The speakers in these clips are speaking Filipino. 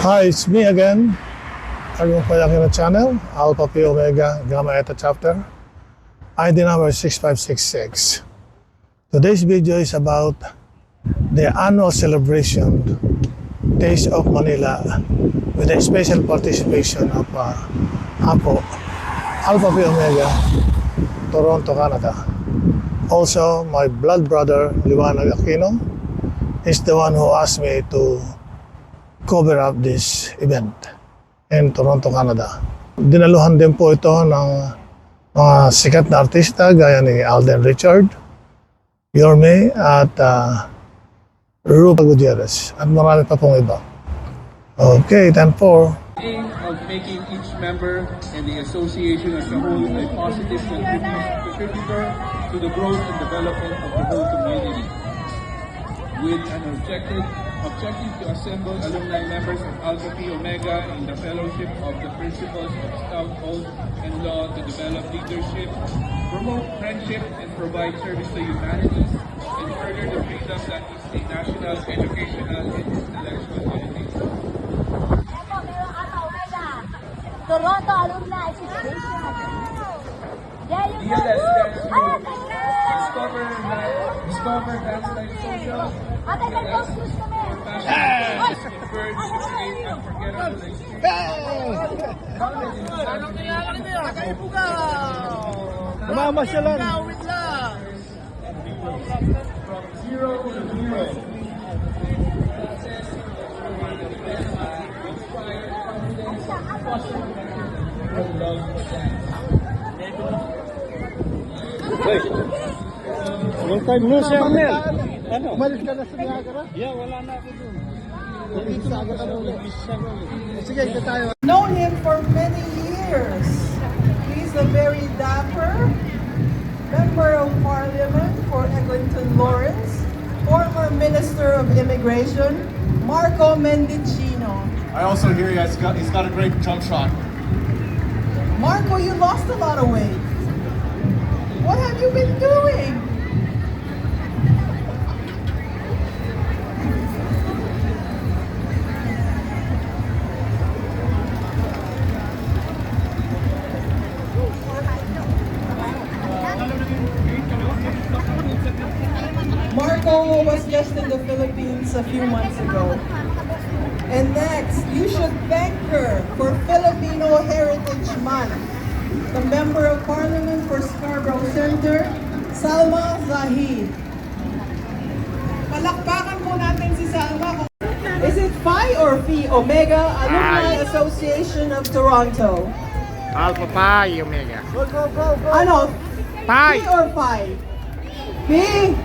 Hi, it's me again. Kagong Payakina channel, Alpha Pi Omega Gamma Eta chapter, ID number 6566. Today's video is about the annual celebration, Taste of Manila, with a special participation of Apo, Alpha Pi Omega, Toronto, Canada. Also, my blood brother, Liwanag Aquino, is the one who asked me to cover up this event in Toronto, Canada. Dinaluhan din po ito ng mga sikat na artista gaya ni Alden Richard, Yorme at Rupa Gutierrez at marami pa pong iba. Okay, 10-4. Aim of making each member and the association as a whole a positive contributor to the growth and development of the whole community, with an objective to assemble alumni members of Alpha Pi Omega in the fellowship of the principles of Scout Oath and Law to develop leadership, promote friendship, and provide service to humanity, and further the freedom that is a national, educational, and intellectual unity. Toronto Alumni Association. Discover Dance Life Social. Ate, nag-post kami. Kumama siya lang. From zero to hero. Long time no siya, Mel. Ano? Umalis ka na sa Niagara? Yeah, wala na ako dun. Dito sa Agata mo. Sige, ito tayo. Known him for many years. He's a very dapper member of parliament for Eglinton Lawrence, former Minister of Immigration, Marco Mendicino. I also hear he's got a great jump shot. Marco, you lost a lot of weight. What have you been doing? Marco was just in the Philippines a few months ago. And next, you should thank her for Filipino Heritage Month. The Member of Parliament for Scarborough Center, Salma Zahid. Palakpakan po natin si Salma. Is it Phi or Phi Omega Alumni Association of Toronto? Alpha Pi Omega. Ano? Pi. Phi or Phi? Phi?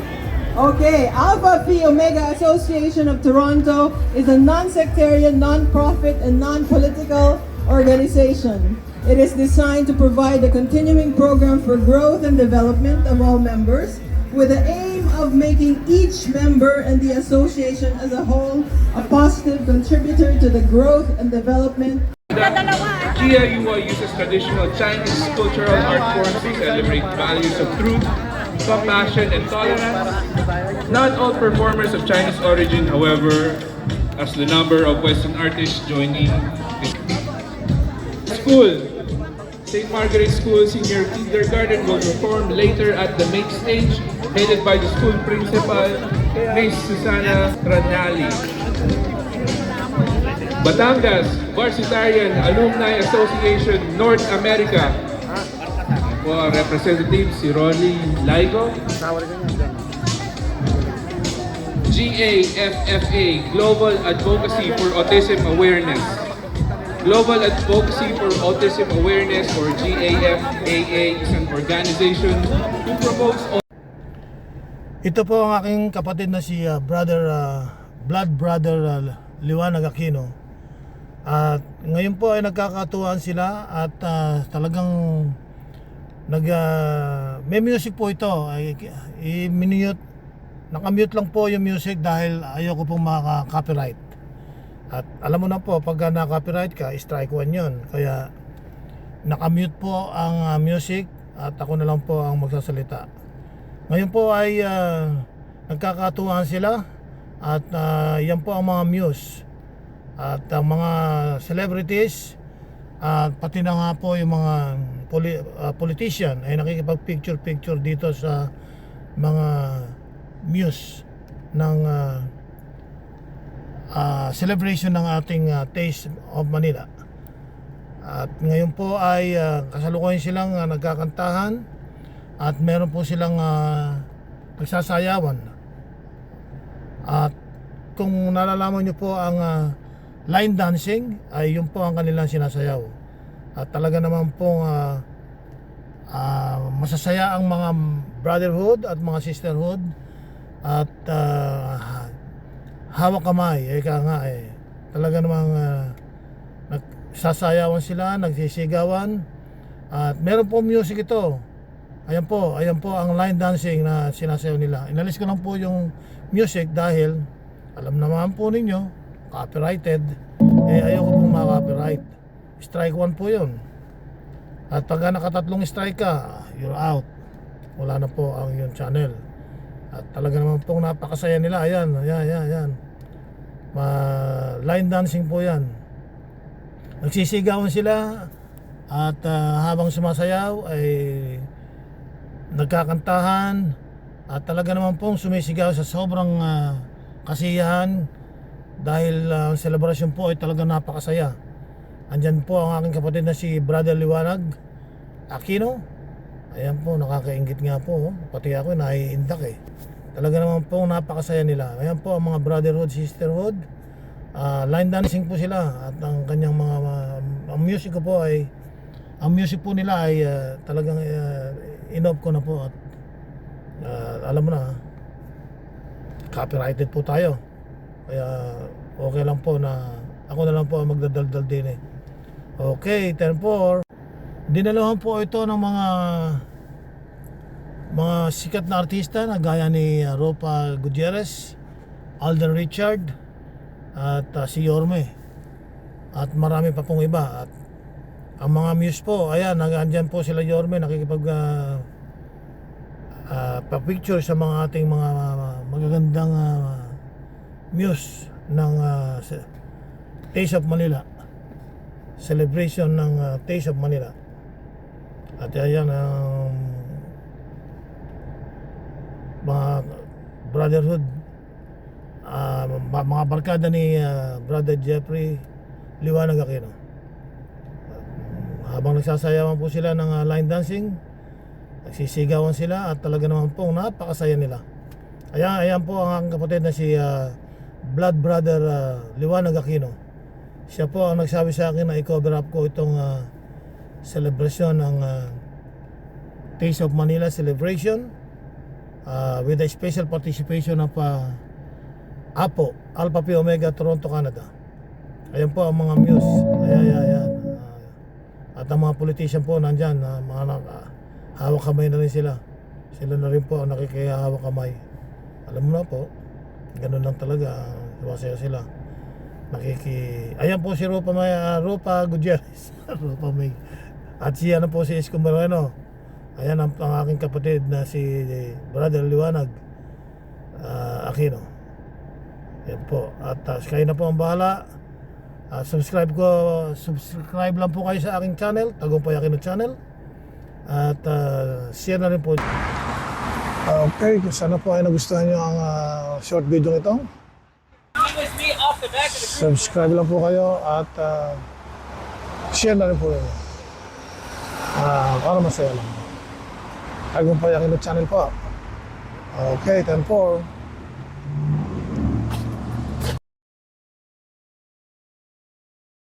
Okay, Alpha Phi Omega Association of Toronto is a non-sectarian, non-profit, and non-political organization. It is designed to provide a continuing program for growth and development of all members, with the aim of making each member and the association as a whole a positive contributor to the growth and development. GIUA uses traditional Chinese cultural art forms to celebrate values of truth, compassion, and tolerance. Not all performers of Chinese origin, however, as the number of Western artists joining. School. St. Margaret School Senior Kindergarten will perform later at the main stage, headed by the school principal, Miss Susana Ranali. Batangas Varsitarian Alumni Association North America. Representative si Rolly Laigo. GAFFA Global Advocacy for Autism Awareness. Global Advocacy for Autism Awareness, or GAFAA, is an organization who promotes. Ito po ang aking kapatid na si blood brother Liwanag Aquino. At ngayon po ay nagkakatuwaan sila at talagang may music po ito. Nakamute lang po yung music dahil ayoko pong maka-copyright. At alam mo na po, pag na-copyright ka, strike 1 yun. Kaya nakamute po ang music at ako na lang po ang magsasalita. Ngayon po ay nagkakatuwaan sila at yan po ang mga muse At ang mga celebrities at pati na nga po yung mga politician ay nakikipag-picture dito sa mga muse ng celebration ng ating Taste of Manila. At ngayon po ay kasalukuyan silang nagkakantahan at meron po silang nagsasayawan. At kung nalalaman nyo po ang line dancing, ay yun po ang kanilang sinasayaw. At talaga naman pong masasaya ang mga brotherhood at mga sisterhood. At hawak kamay, talaga namang nagsasayawan sila, nagsisigawan. At meron po music ito. Ayan po ang line dancing na sinasayaw nila. Inalis ko lang po yung music dahil alam naman po ninyo, copyrighted. Ayoko pong maka-copyright. Strike 1 po yun. At pagka nakatatlong strike ka, you're out. Wala na po ang yung channel. At talaga naman pong napakasaya nila. Ayan. Line dancing po yan. Nagsisigawan sila. At habang sumasayaw ay nagkakantahan. At talaga naman pong sumisigaw sa sobrang kasiyahan. Dahil ang selebrasyon po ay talaga napakasaya. Andyan po ang aking kapatid na si Brother Liwanag Aquino. Ayan po, nakakaingit nga po. Pati ako naiindak Talaga naman po napakasaya nila. Ayan po ang mga brotherhood, sisterhood. Line dancing po sila. At ang kanyang mga ang music ko po ay ang music po nila ay talagang in-off ko na po. At alam mo na, copyrighted po tayo. Kaya okay lang po na ako na lang po ang magdadaldal din Okay, 10-4. Dinaluhan po ito ng mga sikat na artista na gaya ni Ropa Gutierrez, Alden Richard at si Yorme. At marami pa pong iba. At ang mga muse po, ayan, nandyan po sila Yorme, nakikipag pa-picture sa mga ating mga magagandang muse ng Taste of Manila, celebration ng Taste of Manila. At ayan ang mga brotherhood, mga barkada ni Brother Jeffrey Liwanag Aquino. Habang nagsasayawan po sila ng line dancing, nagsisigawan sila at talaga naman pong napakasaya nila. Ayan po ang aking kapatid na si Blood Brother Liwanag Aquino. Siya po ang nagsabi sa akin na i-cover up ko itong celebration ng Taste of Manila celebration with a special participation of APO, Alpha Phi Omega, Toronto, Canada. Ayan po ang mga muse. Ayan. At ang mga politician po nandyan, mga hawak kamay na rin sila. Sila na rin po ang nakikihawak kamay. Alam mo na po, ganun lang talaga, masaya sila. Ayan po si Ropa Gutierrez. Ropa May. At si po si Isko Moreno. Ayan ang aking kapatid na si Brother Liwanag Aquino. Ayan po. At kayo na po ang bahala. Subscribe lang po kayo sa aking channel, Tagumpay Aquino Channel. At share na rin po. Okay, sana po ay nagustuhan nyo ang short video ito. Subscribe lang po kayo at share na rin po rin. Para masaya lang. Tagumpay Aquino Channel po. Okay, 10-4.